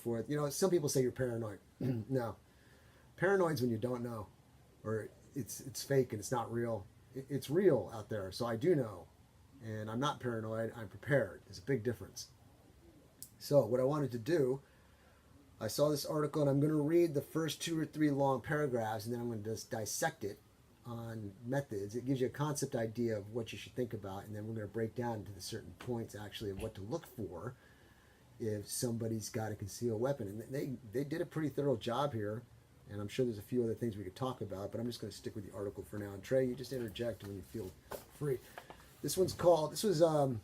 forth. You know, some people say you're paranoid. No, paranoid's when you don't know, or it's fake and it's not real. It's real out there, so I do know, and I'm not paranoid. I'm prepared. There's a big difference. So what I wanted to do, I saw this article, and I'm going to read the first 2 or 3 long paragraphs, and then I'm going to just dissect it on methods. It gives you a concept idea of what you should think about, and then we're going to break down into the certain points actually of what to look for if somebody's got a concealed weapon. And they did a pretty thorough job here, and I'm sure there's a few other things we could talk about, but I'm just going to stick with the article for now. And Trey, you just interject when you feel free. This was from,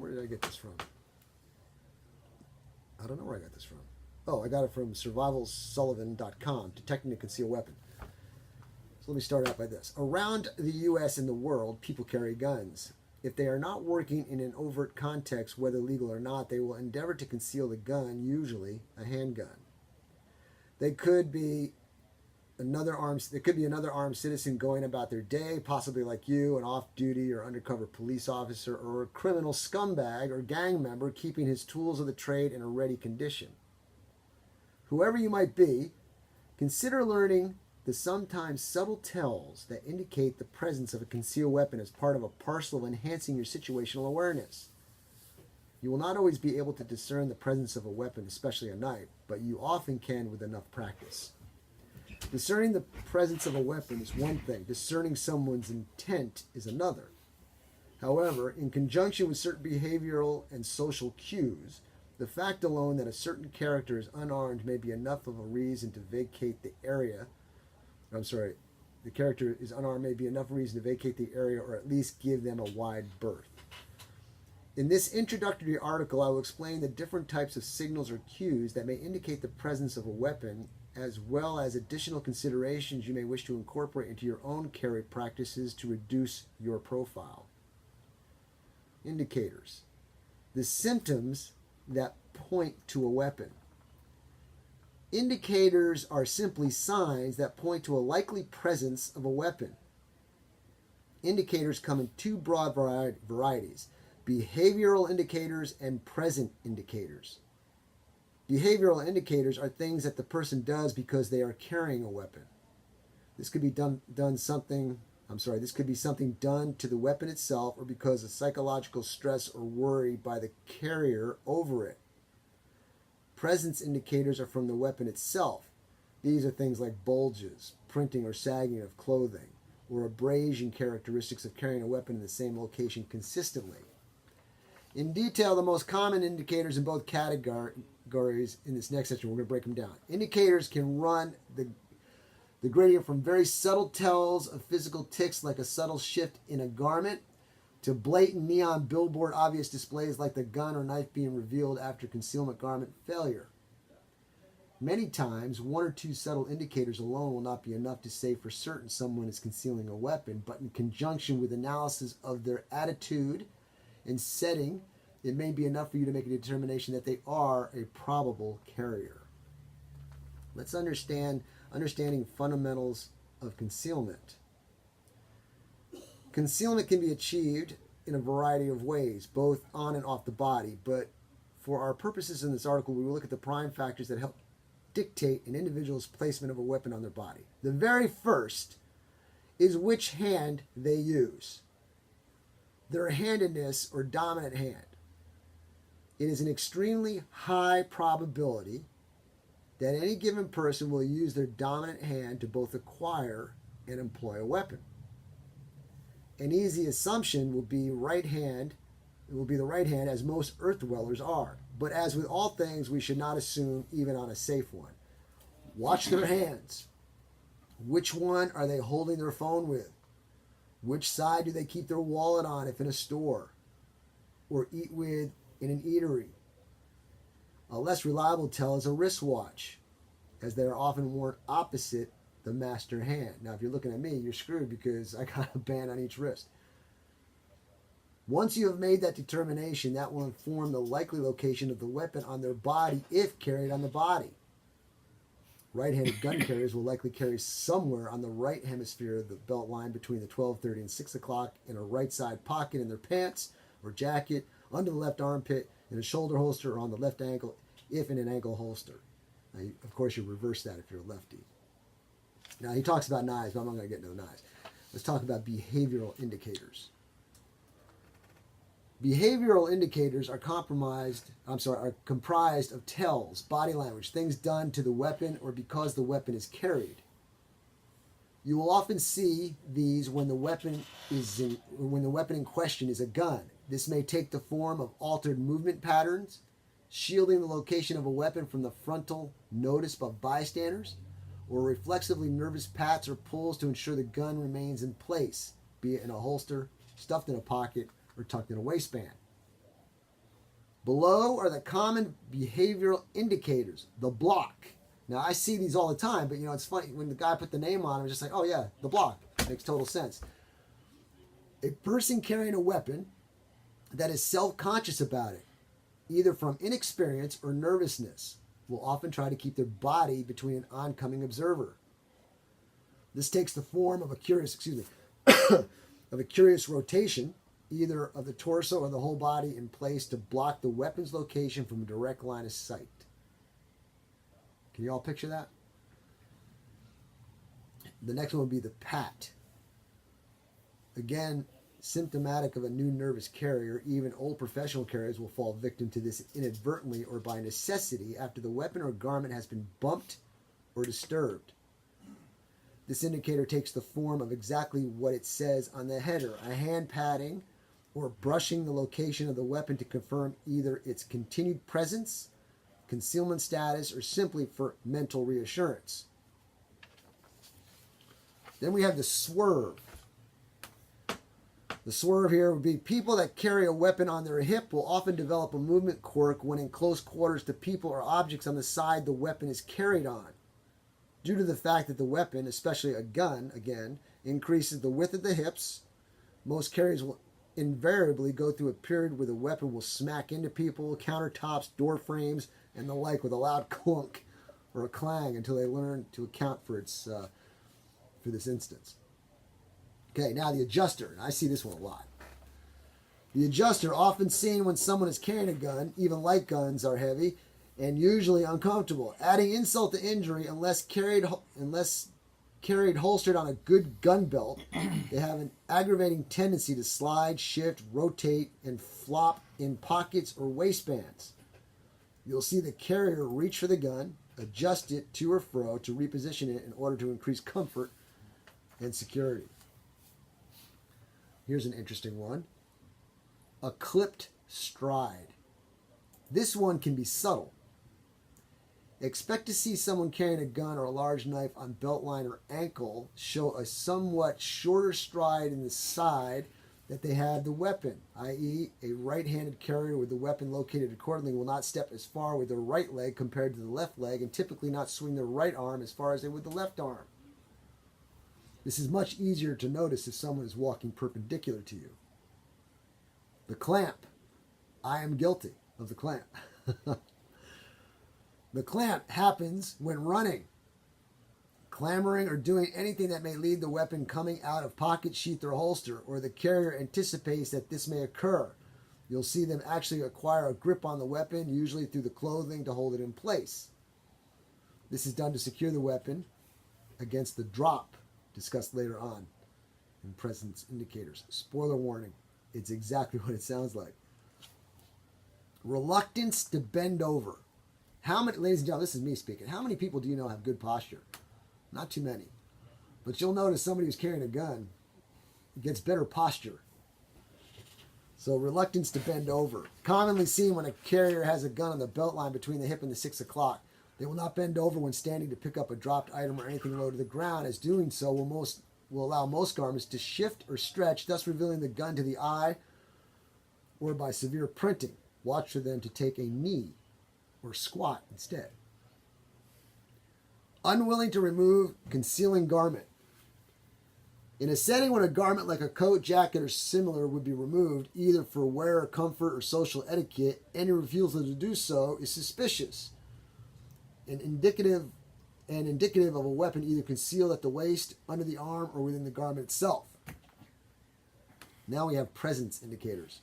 where did I get this from? I don't know where I got this from. Oh, I got it from survivalsullivan.com, Detecting a Concealed Weapon. So let me start out by this. Around the U.S. and the world, people carry guns. If they are not working in an overt context, whether legal or not, they will endeavor to conceal the gun, usually a handgun. There could be another armed citizen going about their day, possibly like you, an off-duty or undercover police officer, or a criminal scumbag or gang member keeping his tools of the trade in a ready condition. Whoever you might be, consider learning the sometimes subtle tells that indicate the presence of a concealed weapon as part of a parcel of enhancing your situational awareness. You will not always be able to discern the presence of a weapon, especially a knife, but you often can with enough practice. Discerning the presence of a weapon is one thing. Discerning someone's intent is another. However, in conjunction with certain behavioral and social cues, the fact alone that a certain character is unarmed may be enough of a reason to vacate the area. The character is unarmed may be enough reason to vacate the area or at least give them a wide berth. In this introductory article, I will explain the different types of signals or cues that may indicate the presence of a weapon, as well as additional considerations you may wish to incorporate into your own carry practices to reduce your profile. Indicators. The symptoms that point to a weapon. Indicators are simply signs that point to a likely presence of a weapon. Indicators come in 2 broad varieties: behavioral indicators and present indicators. Behavioral indicators are things that the person does because they are carrying a weapon. This could be this could be something done to the weapon itself or because of psychological stress or worry by the carrier over it. Presence indicators are from the weapon itself. These are things like bulges, printing or sagging of clothing, or abrasion characteristics of carrying a weapon in the same location consistently. In detail, the most common indicators in both categories in this next section, we're going to break them down. Indicators can run the gradient from very subtle tells of physical tics like a subtle shift in a garment to blatant neon billboard obvious displays like the gun or knife being revealed after concealment garment failure. Many times, 1 or 2 subtle indicators alone will not be enough to say for certain someone is concealing a weapon, but in conjunction with analysis of their attitude and setting, it may be enough for you to make a determination that they are a probable carrier. Let's understanding fundamentals of concealment. Concealment can be achieved in a variety of ways, both on and off the body, but for our purposes in this article, we will look at the prime factors that help dictate an individual's placement of a weapon on their body. The very first is which hand they use. Their handedness or dominant hand. It is an extremely high probability that any given person will use their dominant hand to both acquire and employ a weapon. An easy assumption will be the right hand, as most earth dwellers are. But as with all things, we should not assume even on a safe one. Watch their hands. Which one are they holding their phone with? Which side do they keep their wallet on if in a store or eat with in an eatery? A less reliable tell is a wristwatch, as they are often worn opposite the master hand. Now, if you're looking at me, you're screwed because I got a band on each wrist. Once you have made that determination, that will inform the likely location of the weapon on their body if carried on the body. Right-handed gun carriers will likely carry somewhere on the right hemisphere of the belt line between the 12:30 and 6 o'clock in a right side pocket in their pants or jacket, under the left armpit, in a shoulder holster, or on the left ankle if in an ankle holster. Now, of course, you reverse that if you're a lefty. Now, he talks about knives, but I'm not going to get into the knives. Let's talk about behavioral indicators. Behavioral indicators are comprised of tells, body language, things done to the weapon or because the weapon is carried. You will often see these when the weapon in question is a gun. This may take the form of altered movement patterns, shielding the location of a weapon from the frontal notice of bystanders, or reflexively nervous pats or pulls to ensure the gun remains in place, be it in a holster, stuffed in a pocket, or tucked in a waistband. Below are the common behavioral indicators. The block. Now, I see these all the time, but it's funny. When the guy put the name on, I'm just like, oh yeah, the block. Makes total sense. A person carrying a weapon that is self-conscious about it, either from inexperience or nervousness, will often try to keep their body between an oncoming observer. This takes the form of a curious rotation, either of the torso or the whole body in place to block the weapon's location from a direct line of sight. Can you all picture that? The next one would be the pat. Again, symptomatic of a new nervous carrier. Even old professional carriers will fall victim to this inadvertently or by necessity after the weapon or garment has been bumped or disturbed. This indicator takes the form of exactly what it says on the header, a hand patting or brushing the location of the weapon to confirm either its continued presence, concealment status, or simply for mental reassurance. Then we have the swerve. The swerve here would be people that carry a weapon on their hip will often develop a movement quirk when in close quarters to people or objects on the side the weapon is carried on. Due to the fact that the weapon, especially a gun, again, increases the width of the hips, most carriers will invariably go through a period where the weapon will smack into people, countertops, door frames, and the like with a loud clunk or a clang until they learn to account for this instance. Okay, now the adjuster. I see this one a lot. The adjuster, often seen when someone is carrying a gun, even light guns are heavy and usually uncomfortable. Adding insult to injury, unless carried holstered on a good gun belt, they have an aggravating tendency to slide, shift, rotate, and flop in pockets or waistbands. You'll see the carrier reach for the gun, adjust it to or fro to reposition it in order to increase comfort and security. Here's an interesting one. A clipped stride. This one can be subtle. Expect to see someone carrying a gun or a large knife on belt line or ankle show a somewhat shorter stride in the side that they have the weapon, i.e. a right-handed carrier with the weapon located accordingly will not step as far with their right leg compared to the left leg and typically not swing their right arm as far as they would the left arm. This is much easier to notice if someone is walking perpendicular to you. The clamp. I am guilty of the clamp. The clamp happens when running, clambering, or doing anything that may lead the weapon coming out of pocket, sheath, or holster, or the carrier anticipates that this may occur. You'll see them actually acquire a grip on the weapon, usually through the clothing to hold it in place. This is done to secure the weapon against the drop, discussed later on in presence indicators. Spoiler warning, it's exactly what it sounds like. Reluctance to bend over. Ladies and gentlemen, this is me speaking. How many people do you know have good posture? Not too many. But you'll notice somebody who's carrying a gun gets better posture. So reluctance to bend over. Commonly seen when a carrier has a gun on the belt line between the hip and the 6 o'clock. They will not bend over when standing to pick up a dropped item or anything low to the ground, as doing so will allow most garments to shift or stretch, thus revealing the gun to the eye, or by severe printing. Watch for them to take a knee or squat instead. Unwilling to remove concealing garment. In a setting when a garment like a coat, jacket, or similar would be removed, either for wear or comfort or social etiquette, any refusal to do so is suspicious and indicative of a weapon either concealed at the waist, under the arm, or within the garment itself. Now we have presence indicators.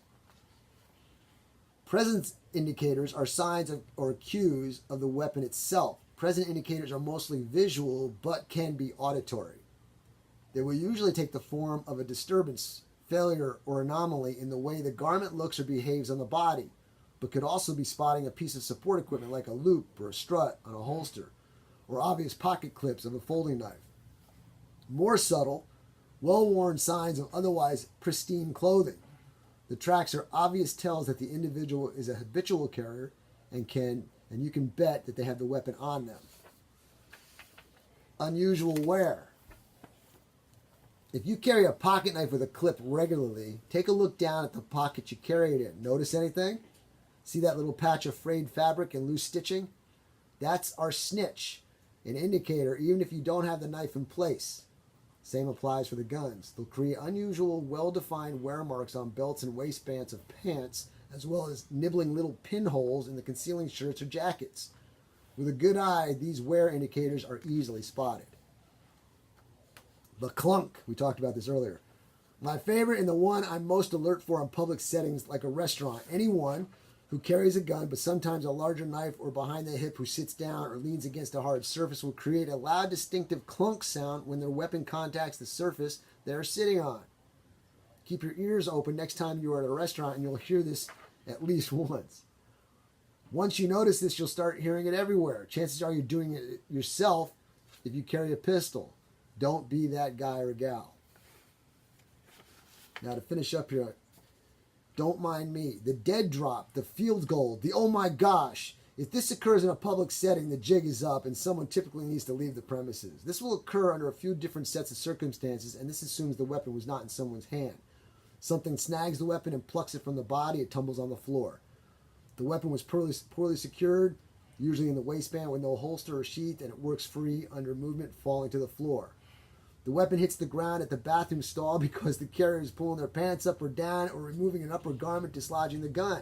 Presence indicators are signs of, or cues of the weapon itself. Present indicators are mostly visual but can be auditory. They will usually take the form of a disturbance, failure, or anomaly in the way the garment looks or behaves on the body, but could also be spotting a piece of support equipment like a loop or a strut on a holster, or obvious pocket clips of a folding knife. More subtle, well-worn signs of otherwise pristine clothing. The tracks are obvious tells that the individual is a habitual carrier and you can bet that they have the weapon on them. Unusual wear. If you carry a pocket knife with a clip regularly, take a look down at the pocket you carry it in. Notice anything? See that little patch of frayed fabric and loose stitching? That's our snitch, an indicator even if you don't have the knife in place. Same applies for the guns. They'll create unusual, well-defined wear marks on belts and waistbands of pants, as well as nibbling little pinholes in the concealing shirts or jackets. With a good eye, these wear indicators are easily spotted. The clunk, we talked about this earlier. My favorite and the one I'm most alert for in public settings like a restaurant. Anyone who carries a gun, but sometimes a larger knife or behind the hip, who sits down or leans against a hard surface will create a loud, distinctive clunk sound when their weapon contacts the surface they're sitting on. Keep your ears open next time you are at a restaurant and you'll hear this at least once. Once you notice this, you'll start hearing it everywhere. Chances are you're doing it yourself if you carry a pistol. Don't be that guy or gal. Now to finish up here, don't mind me. The dead drop, the field goal, the oh my gosh. If this occurs in a public setting, the jig is up and someone typically needs to leave the premises. This will occur under a few different sets of circumstances, and this assumes the weapon was not in someone's hand. Something snags the weapon and plucks it from the body, it tumbles on the floor. The weapon was poorly secured, usually in the waistband with no holster or sheath, and it works free under movement, falling to the floor. The weapon hits the ground at the bathroom stall because the carrier is pulling their pants up or down or removing an upper garment, dislodging the gun.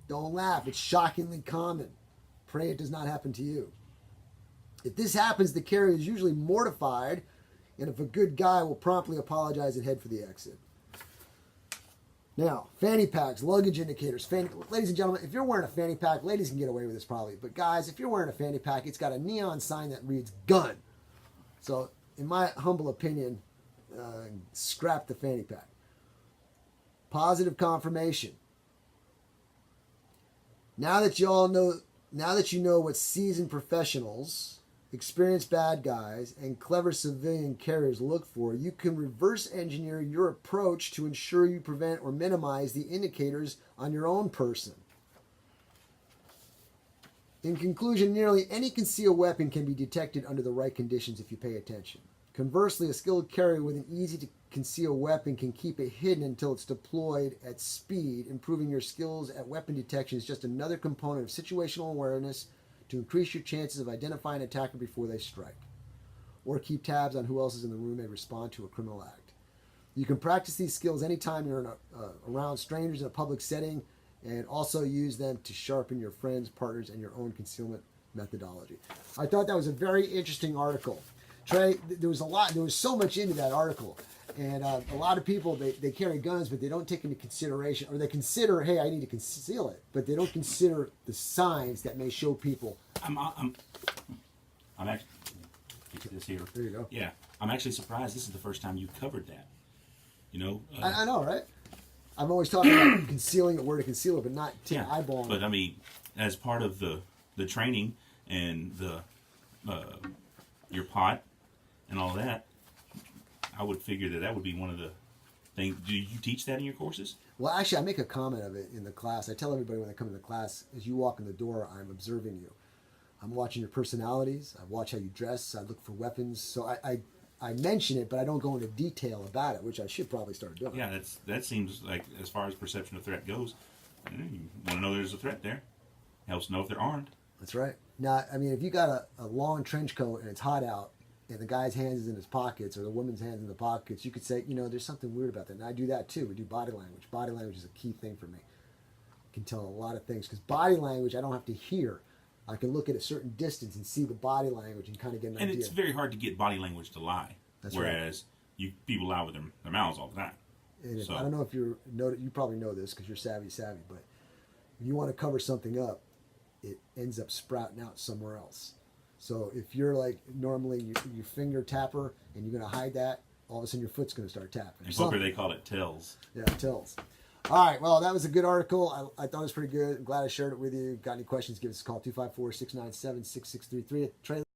Don't laugh. It's shockingly common. Pray it does not happen to you. If this happens, the carrier is usually mortified, and if a good guy will promptly apologize and head for the exit. Now, fanny packs, luggage indicators. Ladies and gentlemen, if you're wearing a fanny pack, ladies can get away with this probably, but guys, if you're wearing a fanny pack, it's got a neon sign that reads gun. So, in my humble opinion, scrap the fanny pack. Positive confirmation. Now that you know what seasoned professionals, experienced bad guys, and clever civilian carriers look for, you can reverse engineer your approach to ensure you prevent or minimize the indicators on your own person. In conclusion, nearly any concealed weapon can be detected under the right conditions if you pay attention. Conversely, a skilled carrier with an easy-to-conceal weapon can keep it hidden until it's deployed at speed. Improving your skills at weapon detection is just another component of situational awareness to increase your chances of identifying an attacker before they strike, or keep tabs on who else is in the room and respond to a criminal act. You can practice these skills anytime you're around strangers in a public setting, and also use them to sharpen your friends, partners, and your own concealment methodology. I thought that was a very interesting article. Trey, there was so much into that article, and a lot of people, they carry guns, but they don't take into consideration, or they consider, hey, I need to conceal it, but they don't consider the signs that may show people. I'm actually, you put this here. There you go. Yeah, I'm actually surprised this is the first time you covered that. You know, I know, right? I'm always talking about concealing it, where to conceal it, but not eyeballing. But I mean, as part of the training and the your pot and all that, I would figure that would be one of the things. Do you teach that in your courses? Well, actually, I make a comment of it in the class. I tell everybody when they come to the class, as you walk in the door, I'm observing you. I'm watching your personalities. I watch how you dress. I look for weapons. So I mention it, but I don't go into detail about it, which I should probably start doing. Yeah, that seems like, as far as perception of threat goes, you want to know there's a threat there. Helps know if they're armed. That's right. Now, I mean, if you got a long trench coat and it's hot out, and the guy's hands is in his pockets, or the woman's hands in the pockets, you could say, there's something weird about that. And I do that too. We do body language. Body language is a key thing for me. I can tell a lot of things, because body language I don't have to hear. I can look at a certain distance and see the body language and kind of get an idea. And it's very hard to get body language to lie. That's whereas people lie with their mouths all the time. So, I don't know if you probably know this because you're savvy, but you want to cover something up, it ends up sprouting out somewhere else. So if you're like normally you finger tapper and you're going to hide that, all of a sudden your foot's going to start tapping. In poker, they call it tells. Yeah, tells. All right, well, that was a good article. I thought it was pretty good. I'm glad I shared it with you. Got any questions, give us a call, 254-697-6633.